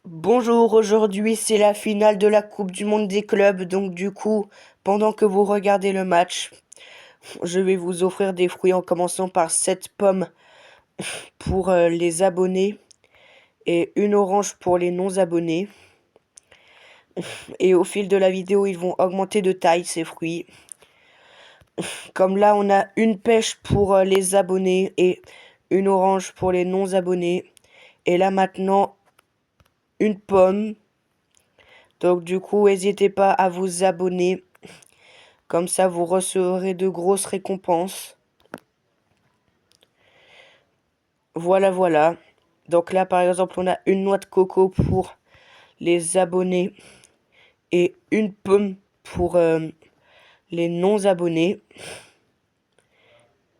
Bonjour, aujourd'hui c'est la finale de la Coupe du Monde des clubs, donc du coup, pendant que vous regardez le match, je vais vous offrir des fruits en commençant par 7 pommes pour les abonnés et une orange pour les non-abonnés. Et au fil de la vidéo, ils vont augmenter de taille ces fruits. Comme là, on a une pêche pour les abonnés et une orange pour les non-abonnés. Et là maintenant, une pomme. Donc du coup, n'hésitez pas à vous abonner. Comme ça, vous recevrez de grosses récompenses. Voilà, voilà. Donc là, par exemple, on a une noix de coco pour les abonnés et une pomme pour les non-abonnés.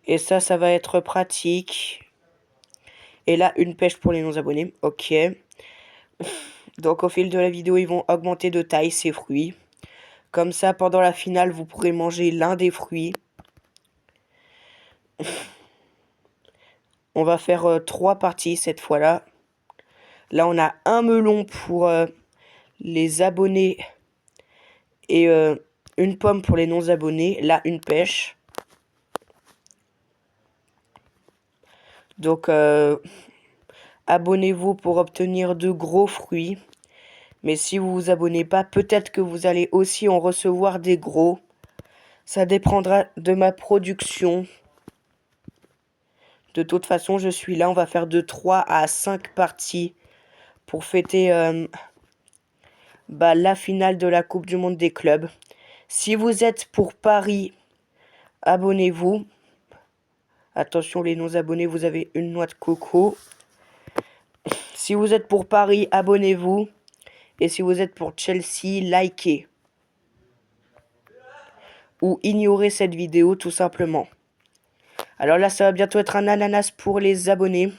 Et ça va être pratique. Et là, une pêche pour les non-abonnés. Ok. Donc au fil de la vidéo, ils vont augmenter de taille ces fruits. Comme ça, pendant la finale, vous pourrez manger l'un des fruits. On va faire 3 parties cette fois-là. Là, on a un melon pour les abonnés et une pomme pour les non-abonnés. Là, une pêche. Donc, abonnez-vous pour obtenir de gros fruits. Mais si vous vous abonnez pas, peut-être que vous allez aussi en recevoir des gros. Ça dépendra de ma production. De toute façon, je suis là. On va faire de 3 à 5 parties pour fêter la finale de la Coupe du Monde des clubs. Si vous êtes pour Paris, abonnez-vous. Attention les non-abonnés, vous avez une noix de coco. Si vous êtes pour Paris, abonnez-vous. Et si vous êtes pour Chelsea, likez. Ou ignorez cette vidéo tout simplement. Alors là, ça va bientôt être un ananas pour les abonnés.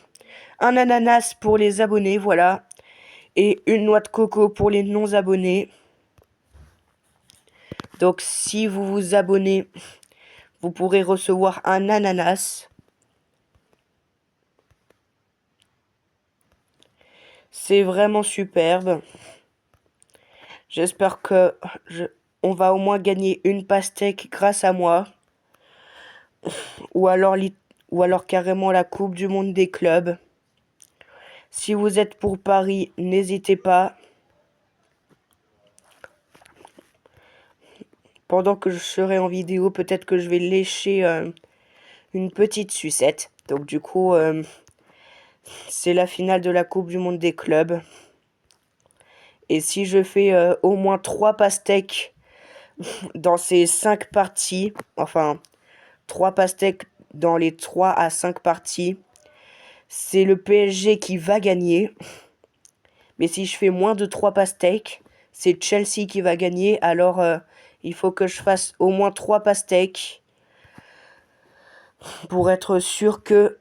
Un ananas pour les abonnés, voilà. Et une noix de coco pour les non-abonnés. Donc si vous vous abonnez, vous pourrez recevoir un ananas. C'est vraiment superbe. J'espère que on va au moins gagner une pastèque grâce à moi. Ou alors carrément la Coupe du Monde des clubs. Si vous êtes pour Paris, n'hésitez pas. Pendant que je serai en vidéo, peut-être que je vais lécher une petite sucette. Donc du coup, c'est la finale de la Coupe du Monde des clubs. Et si je fais au moins 3 pastèques dans ces 5 parties, enfin 3 pastèques dans les 3 à 5 parties, c'est le PSG qui va gagner. Mais si je fais moins de 3 pastèques, c'est Chelsea qui va gagner. Alors, il faut que je fasse au moins 3 pastèques pour être sûr que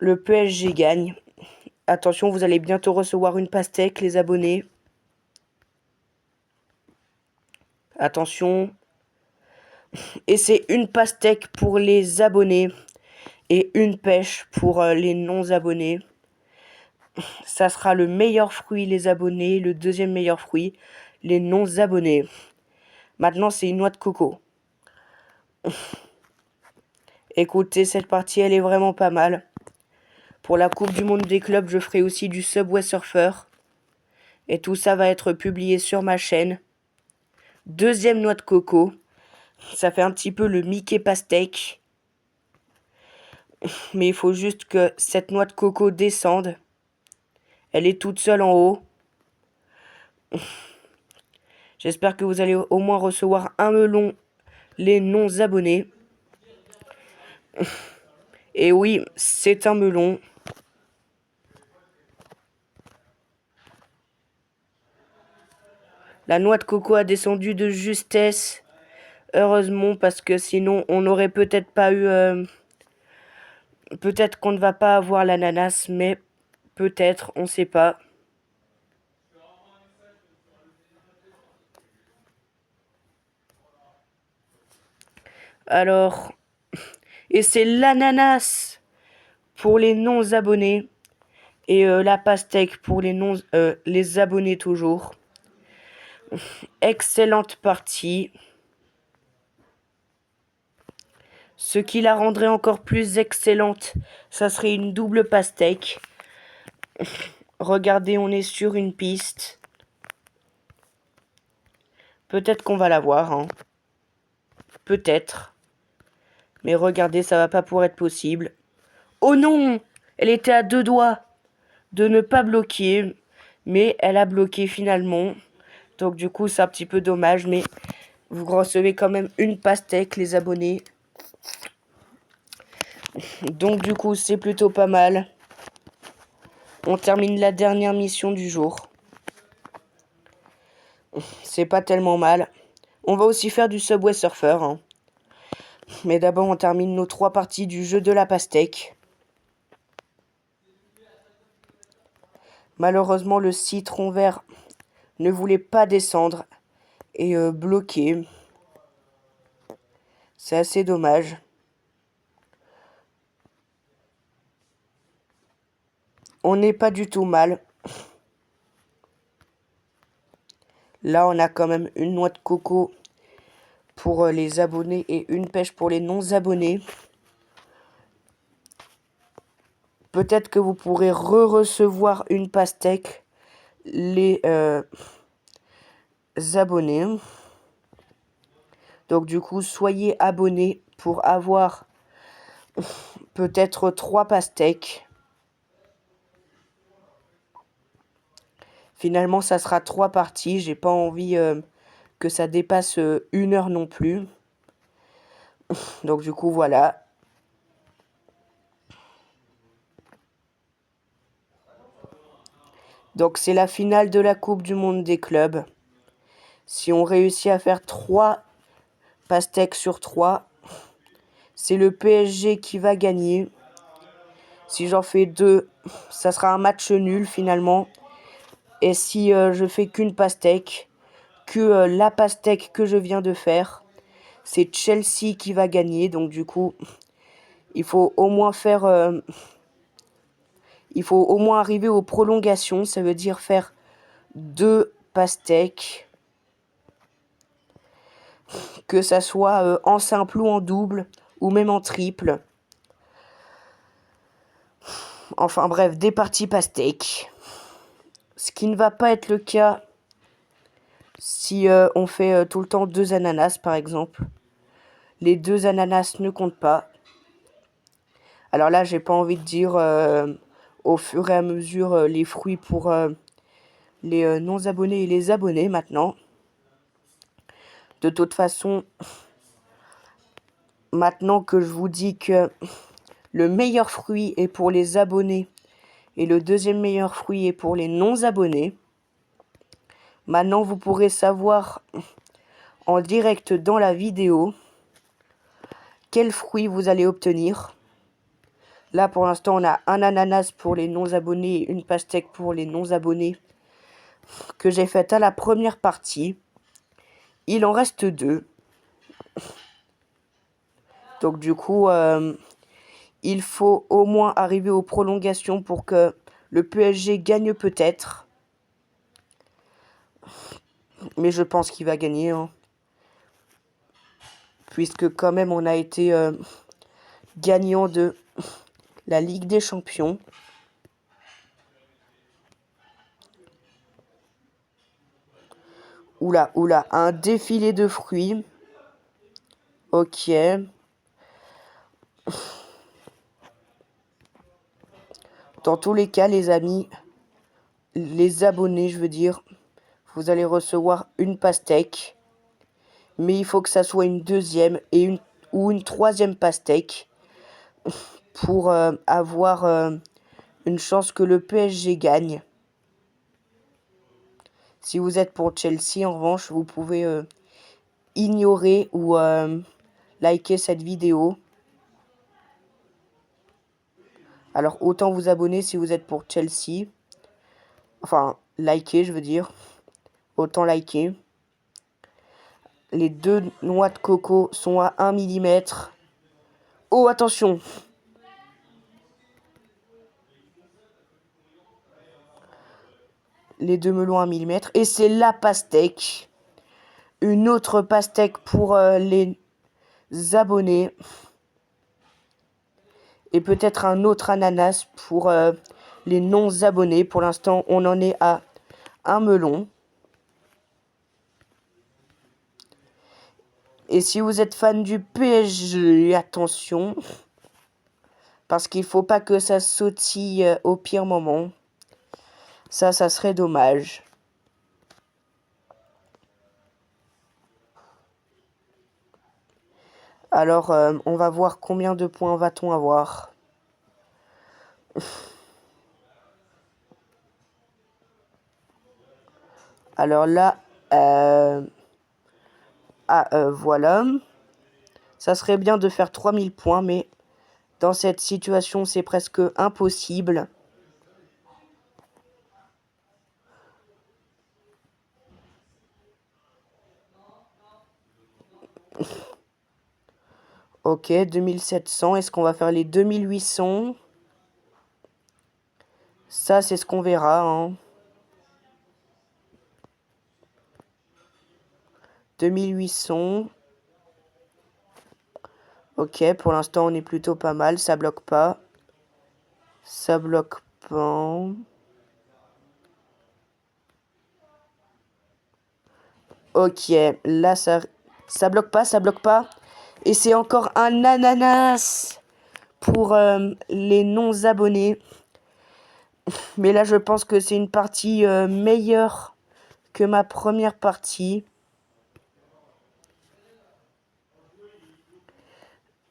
le PSG gagne. Attention, vous allez bientôt recevoir une pastèque, les abonnés. Attention. Et c'est une pastèque pour les abonnés et une pêche pour les non-abonnés. Ça sera le meilleur fruit, les abonnés. Le deuxième meilleur fruit, les non-abonnés. Maintenant, c'est une noix de coco. Écoutez, cette partie, elle est vraiment pas mal. Pour la Coupe du Monde des clubs, je ferai aussi du Subway Surfer. Et tout ça va être publié sur ma chaîne. Deuxième noix de coco. Ça fait un petit peu le Mickey Pastèque. Mais il faut juste que cette noix de coco descende. Elle est toute seule en haut. J'espère que vous allez au moins recevoir un melon, les non-abonnés. Et oui, c'est un melon. La noix de coco a descendu de justesse. Heureusement, parce que sinon, on n'aurait peut-être pas eu... peut-être qu'on ne va pas avoir l'ananas, mais peut-être, on sait pas. Alors, et c'est l'ananas pour les non-abonnés. Et la pastèque pour les abonnés toujours. Excellente partie. Ce qui la rendrait encore plus excellente, ça serait une double pastèque. Regardez, on est sur une piste. Peut-être qu'on va la voir, hein. Peut-être. Mais regardez, ça va pas pouvoir être possible. Oh non! Elle était à 2 doigts de ne pas bloquer. Mais elle a bloqué finalement. Donc du coup, c'est un petit peu dommage. Mais vous recevez quand même une pastèque, les abonnés. Donc du coup, c'est plutôt pas mal. On termine la dernière mission du jour. C'est pas tellement mal. On va aussi faire du Subway Surfer, hein. Mais d'abord, on termine nos 3 parties du jeu de la pastèque. Malheureusement, le citron vert ne voulait pas descendre et bloquer. C'est assez dommage. On n'est pas du tout mal. Là, on a quand même une noix de coco pour les abonnés et une pêche pour les non-abonnés. Peut-être que vous pourrez recevoir une pastèque, les abonnés. Donc du coup, soyez abonnés pour avoir peut-être 3 pastèques. Finalement, ça sera 3 parties. J'ai pas envie que ça dépasse 1 heure non plus. Donc du coup, voilà. Donc c'est la finale de la Coupe du Monde des clubs. Si on réussit à faire 3 pastèques sur 3, c'est le PSG qui va gagner. Si j'en fais 2, ça sera un match nul finalement. Et si je fais qu'une pastèque, que la pastèque que je viens de faire, c'est Chelsea qui va gagner. Donc du coup, il faut au moins arriver aux prolongations. Ça veut dire faire 2 pastèques. Que ça soit en simple ou en double, ou même en triple. Enfin bref, des parties pastèques. Ce qui ne va pas être le cas si on fait tout le temps 2 ananas, par exemple. Les 2 ananas ne comptent pas. Alors là, j'ai pas envie de dire au fur et à mesure les fruits pour les non-abonnés et les abonnés maintenant. De toute façon, maintenant que je vous dis que le meilleur fruit est pour les abonnés et le deuxième meilleur fruit est pour les non-abonnés, maintenant vous pourrez savoir en direct dans la vidéo quel fruit vous allez obtenir. Là pour l'instant on a un ananas pour les non-abonnés et une pastèque pour les non-abonnés que j'ai faite à la première partie. Il en reste 2. Donc du coup, il faut au moins arriver aux prolongations pour que le PSG gagne peut-être. Mais je pense qu'il va gagner, hein. Puisque quand même on a été gagnant de la Ligue des Champions. Oula, oula, un défilé de fruits. Ok. Dans tous les cas, les amis, les abonnés, je veux dire, vous allez recevoir une pastèque. Mais il faut que ça soit une deuxième ou une troisième pastèque pour avoir une chance que le PSG gagne. Si vous êtes pour Chelsea, en revanche, vous pouvez ignorer ou liker cette vidéo. Alors, autant vous abonner si vous êtes pour Chelsea. Enfin, liker, je veux dire. Autant liker. Les 2 noix de coco sont à 1 mm. Oh, attention! les 2 melons à 1000 mètres. Et c'est la pastèque. Une autre pastèque pour les abonnés. Et peut-être un autre ananas pour les non-abonnés. Pour l'instant, on en est à un melon. Et si vous êtes fan du PSG, attention. Parce qu'il faut pas que ça sautille au pire moment. Ça serait dommage. Alors, on va voir combien de points va-t-on avoir. Alors là, voilà. Ça serait bien de faire 3000 points, mais dans cette situation, c'est presque impossible. Ok, 2700. Est-ce qu'on va faire les 2800? Ça, c'est ce qu'on verra, hein. 2800. Ok, pour l'instant, on est plutôt pas mal. Ça bloque pas. Ça bloque pas. Ok, là, ça bloque pas, ça bloque pas. Et c'est encore un ananas pour les non-abonnés. Mais là, je pense que c'est une partie meilleure que ma première partie.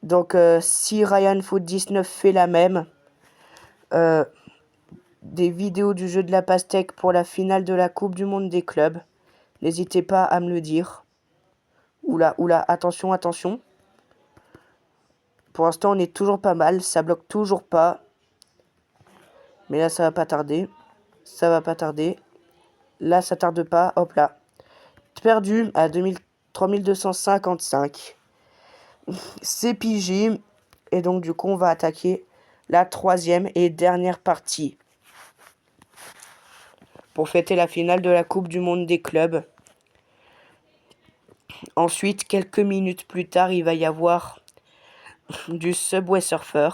Donc, si Ryan Foot 19 fait la même, des vidéos du jeu de la pastèque pour la finale de la Coupe du Monde des clubs, n'hésitez pas à me le dire. Oula, oula, attention, attention. Pour l'instant, on est toujours pas mal. Ça bloque toujours pas. Mais là, ça va pas tarder. Ça va pas tarder. Là, ça tarde pas. Hop là. Perdu à 3255. C'est pigé. Et donc, du coup, on va attaquer la troisième et dernière partie. Pour fêter la finale de la Coupe du Monde des clubs. Ensuite, quelques minutes plus tard, il va y avoir du Subway Surfer.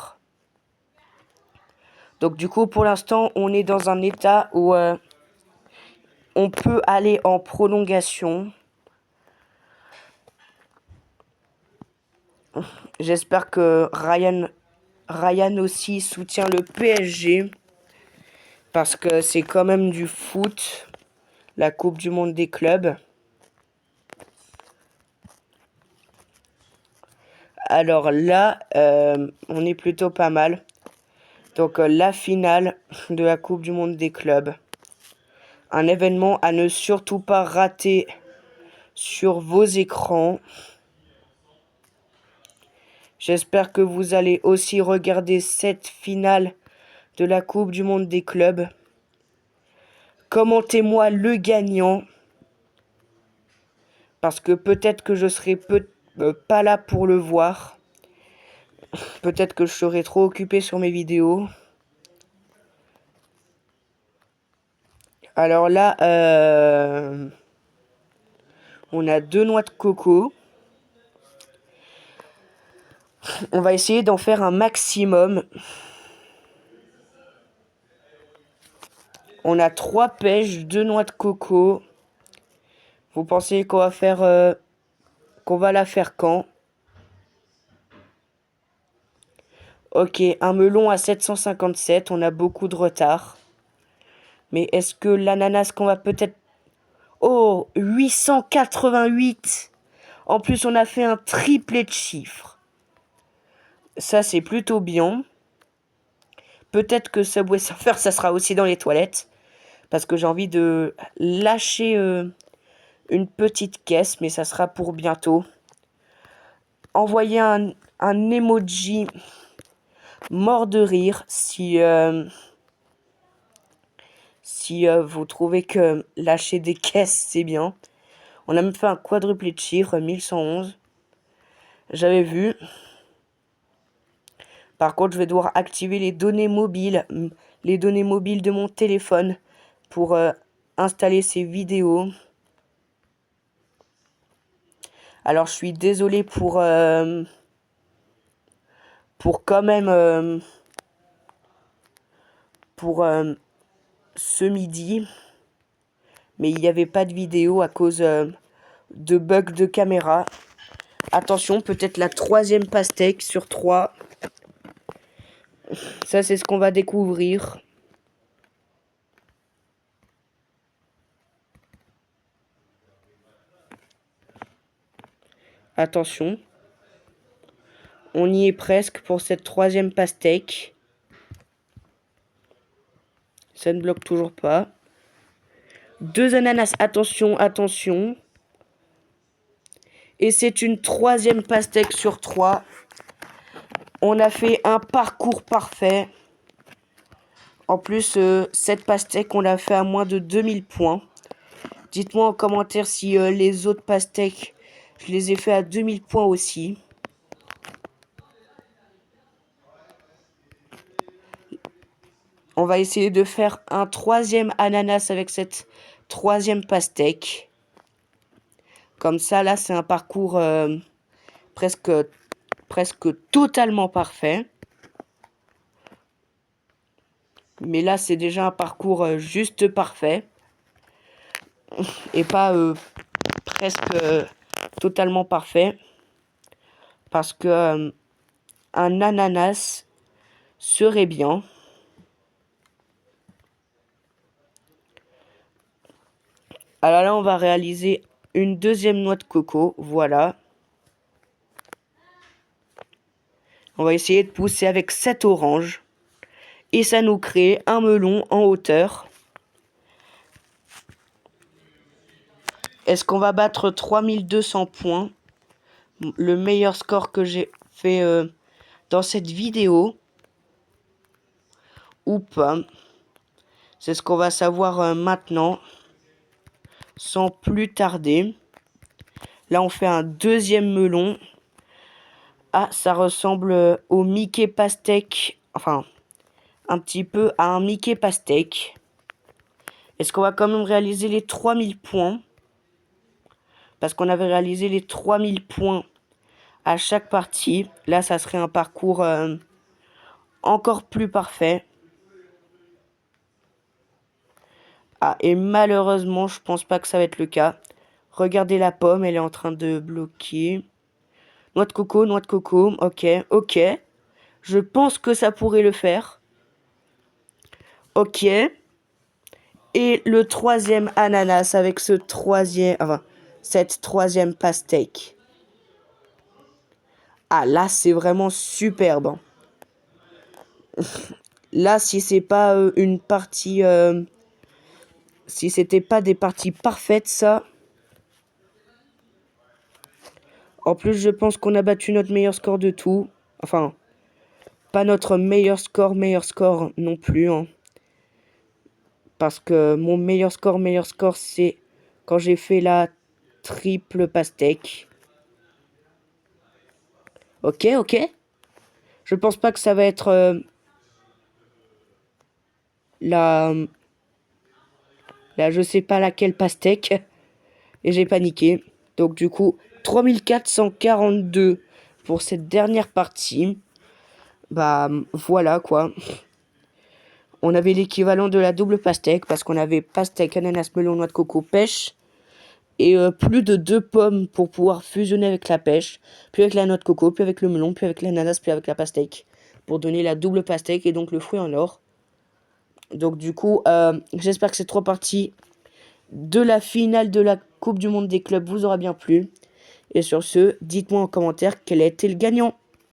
Donc du coup, pour l'instant, on est dans un état où on peut aller en prolongation. J'espère que Ryan aussi soutient le PSG. Parce que c'est quand même du foot, la Coupe du Monde des clubs. Alors là, on est plutôt pas mal. Donc la finale de la Coupe du Monde des clubs. Un événement à ne surtout pas rater sur vos écrans. J'espère que vous allez aussi regarder cette finale de la Coupe du Monde des clubs. Commentez-moi le gagnant. Parce que peut-être que je serai pas là pour le voir. Peut-être que je serai trop occupé sur mes vidéos. Alors là, on a 2 noix de coco. On va essayer d'en faire un maximum. On a 3 pêches, 2 noix de coco. Vous pensez qu'on va faire... qu'on va la faire quand? Ok, un melon à 757. On a beaucoup de retard. Mais est-ce que l'ananas qu'on va peut-être... Oh, 888. En plus, on a fait un triplet de chiffres. Ça, c'est plutôt bien. Peut-être que Subway Surfer, ça sera aussi dans les toilettes. Parce que j'ai envie de lâcher une petite caisse. Mais ça sera pour bientôt. Envoyez un emoji mort de rire si vous trouvez que lâcher des caisses, c'est bien. On a même fait un quadruplé de chiffres, 1111. J'avais vu. Par contre, je vais devoir activer les données mobiles de mon téléphone pour installer ces vidéos. Alors je suis désolé pour quand même pour ce midi, mais il n'y avait pas de vidéo à cause de bugs de caméra. Attention, peut-être la 3e pastèque sur 3. Ça, c'est ce qu'on va découvrir. Attention. On y est presque pour cette 3e pastèque. Ça ne bloque toujours pas. 2 ananas. Attention, attention. Et c'est une 3e pastèque sur 3. On a fait un parcours parfait. En plus, cette pastèque, on l'a fait à moins de 2000 points. Dites-moi en commentaire si les autres pastèques, je les ai fait à 2000 points aussi. On va essayer de faire un 3e ananas avec cette 3e pastèque. Comme ça, là, c'est un parcours presque totalement parfait. Mais là, c'est déjà un parcours juste parfait. Et pas presque totalement parfait. Parce que un ananas serait bien. Alors là, on va réaliser une 2e noix de coco. Voilà. On va essayer de pousser avec 7 oranges. Et ça nous crée un melon en hauteur. Est-ce qu'on va battre 3200 points? Le meilleur score que j'ai fait dans cette vidéo. Ou pas. C'est ce qu'on va savoir maintenant. Sans plus tarder. Là, on fait un 2e melon. Ah, ça ressemble au Mickey Pastèque. Enfin, un petit peu à un Mickey Pastèque. Est-ce qu'on va quand même réaliser les 3000 points? Parce qu'on avait réalisé les 3000 points à chaque partie. Là, ça serait un parcours encore plus parfait. Ah, et malheureusement, je pense pas que ça va être le cas. Regardez la pomme, elle est en train de bloquer. Noix de coco, ok, ok. Je pense que ça pourrait le faire. Ok. Et le 3e ananas avec cette 3e pastèque. Ah, là, c'est vraiment superbe. Là, si c'est pas une partie... si c'était pas des parties parfaites, ça... En plus, je pense qu'on a battu notre meilleur score de tout. Enfin, pas notre meilleur score non plus. Hein. Parce que mon meilleur score, c'est quand j'ai fait la triple pastèque. Ok, ok. Je pense pas que ça va être la je sais pas laquelle pastèque. Et j'ai paniqué. Donc du coup, 3442 pour cette dernière partie. Bah voilà quoi. On avait l'équivalent de la double pastèque parce qu'on avait pastèque, ananas, melon, noix de coco, pêche. Et plus de 2 pommes pour pouvoir fusionner avec la pêche. Puis avec la noix de coco, puis avec le melon, puis avec l'ananas, puis avec la pastèque. Pour donner la double pastèque et donc le fruit en or. Donc du coup, j'espère que ces 3 parties de la finale de la Coupe du Monde des clubs vous aura bien plu. Et sur ce, dites-moi en commentaire quel a été le gagnant.